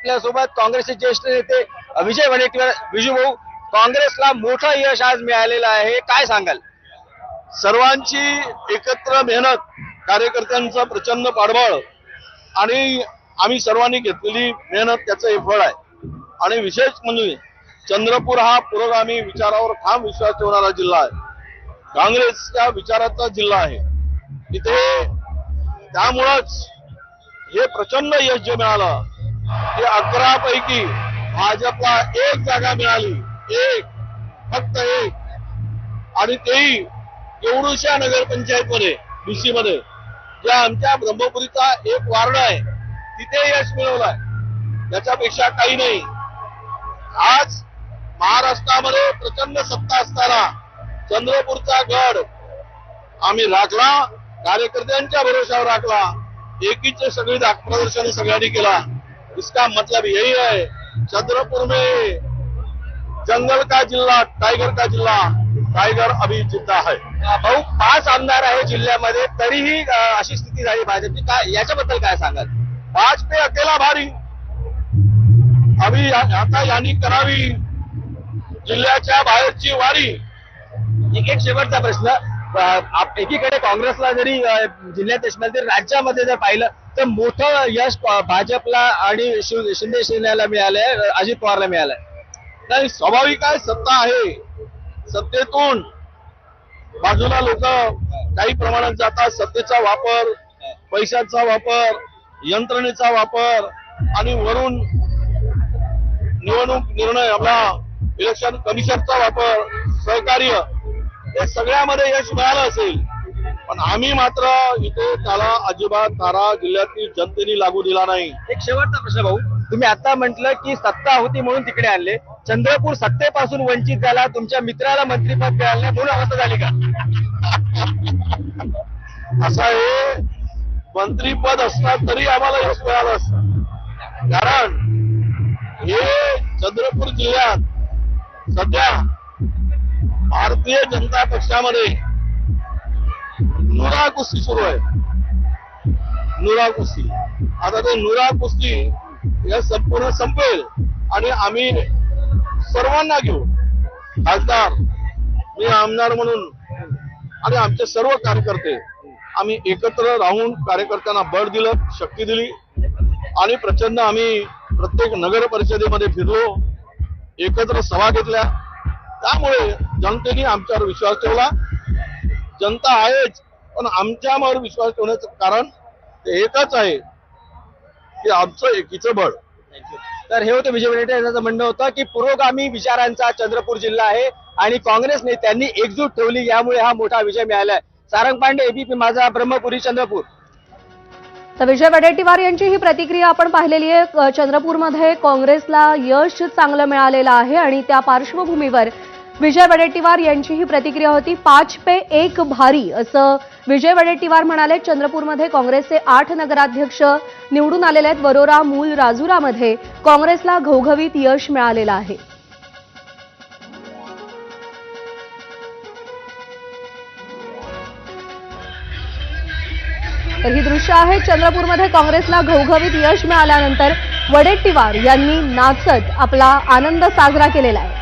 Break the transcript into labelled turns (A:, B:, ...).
A: आपल्यासोबत काँग्रेसचे ज्येष्ठ नेते विजय वडेट्टीवार. विजू भाऊ, काँग्रेसला मोठं यश आज मिळालेलं आहे, काय सांगाल?
B: सर्वांची एकत्र मेहनत, कार्यकर्त्यांचा प्रचंड पाठबळ आणि आम्ही सर्वांनी घेतलेली मेहनत त्याचं हे फळ आहे. आणि विशेष म्हणजे चंद्रपूर हा पुरोगामी विचारावर ठाम विश्वास ठेवणारा जिल्हा आहे, काँग्रेसच्या विचाराचा जिल्हा आहे. इथे त्यामुळंच हे प्रचंड यश जे मिळालं ते 11 पैकी भाजपला 1 जागा मिळाली, फक्त एक, आणि तेही एवढ्याशा नगरपंचायत मध्ये BC मध्ये, ज्या आमच्या ब्रह्मपुरीचा एक वार्ड आहे तिथे यश मिळवलाय. याच्यापेक्षा काही नाही. आज महाराष्ट्रामध्ये प्रचंड सत्ता असताना चंद्रपूरचा गड आम्ही राखला, कार्यकर्त्यांच्या भरोशावर राखला, एकीचे सगळी प्रदर्शन सगळ्यांनी केला. इसका मतलब यही है, चंद्रपुर में जंगल का जिल्हा, टाइगर का जिल्हा, टाइगर अभी जिंदा है.
A: भाऊ, 5 आमदार आहे जिल्ह्यामध्ये, तरीही अशी स्थिती झाली भाजपची, काय याच्याबद्दल काय सांगाल?
B: 5 पे अकेला भारी. अभी आता यांनी करावी जिल्ह्याच्या बाहेरची वारी.
A: एक शेवटचा प्रश्न, एकीकडे काँग्रेसला जरी जिल्ह्यात यश मिळालं, तरी राज्यामध्ये जर पाहिलं तर मोठं यश भाजपला आणि शिंदे सेनेला मिळालंय, अजित पवारला मिळालंय.
B: नाही, स्वाभाविक आहे, सत्ता आहे. सत्तेतून बाजूला लोक काही प्रमाणात जातात. सत्तेचा वापर, पैशाचा वापर, यंत्रणेचा वापर आणि वरून निवडणूक निर्णय, आपला इलेक्शन कमिशनचा वापर, सहकार्य, या सगळ्यामध्ये यश मिळालं असेल. पण आम्ही मात्र इथे त्याला अजिबात धारा जिल्ह्यातील जनतेने लागू दिला नाही.
A: एक शेवटचा प्रश्न भाऊ, तुम्ही आता म्हटलं की सत्ता होती म्हणून तिकडे आणले, चंद्रपूर सत्तेपासून वंचित झाला, तुमच्या मित्राला मंत्रीपद मिळालं नाही म्हणून अवस्था झाली का?
B: असं हे मंत्रीपद असतात तरी आम्हाला यश मिळालं असतं. कारण हे चंद्रपूर जिल्ह्यात सध्या भारतीय जनता पक्षामध्ये नुरा कुस्ती सुरू आहे. नुरा कुस्ती, आता ते नुरा कुस्ती या संपूर्ण संपेल आणि आम्ही सर्वांना घेऊ, खासदार, मी आमदार म्हणून आणि आमचे सर्व कार्यकर्ते, आम्ही एकत्र राहून कार्यकर्त्यांना बळ दिलं, शक्ती दिली आणि प्रचंड आम्ही प्रत्येक नगर परिषदेमध्ये फिरलो, एकत्र सभा घेतल्या. त्यामुळे जनतेने आमच्यावर विश्वास ठेवला. जनता आहेच, पण आमच्यावर विश्वास ठेवण्याचं कारण ते एकच आहे की आमचं एकीचं बळ.
A: तर हे होतं विजय वडेट्टीवार यांचं म्हणणं होतं की पुरोगामी विचारांचा चंद्रपूर जिल्हा आहे आणि काँग्रेस नेत्यांनी एकजूट ठेवली, यामुळे हा मोठा विजय मिळालाय. सारंग पांडे, ABP माझा, ब्रह्मपुरी, चंद्रपूर.
C: तर विजय वडेट्टीवार यांची ही प्रतिक्रिया आपण पाहिलेली आहे. चंद्रपूरमध्ये काँग्रेसला यश चांगलं मिळालेलं आहे आणि त्या पार्श्वभूमीवर विजय वडेट्टीवार यांची ही प्रतिक्रिया होती. 5 पे 1 भारी असं विजय वडेट्टीवार म्हणाले. चंद्रपूरमध्ये काँग्रेसचे 8 नगराध्यक्ष निवडून आलेले आहेत. वरोरा, मूल, राजुरामध्ये काँग्रेसला घवघवीत यश मिळालेलं आहे. तर ही दृश्य आहे चंद्रपूरमध्ये काँग्रेसला घवघवीत यश मिळाल्यानंतर वडेट्टीवार यांनी नाचत आपला आनंद साजरा केलेला आहे.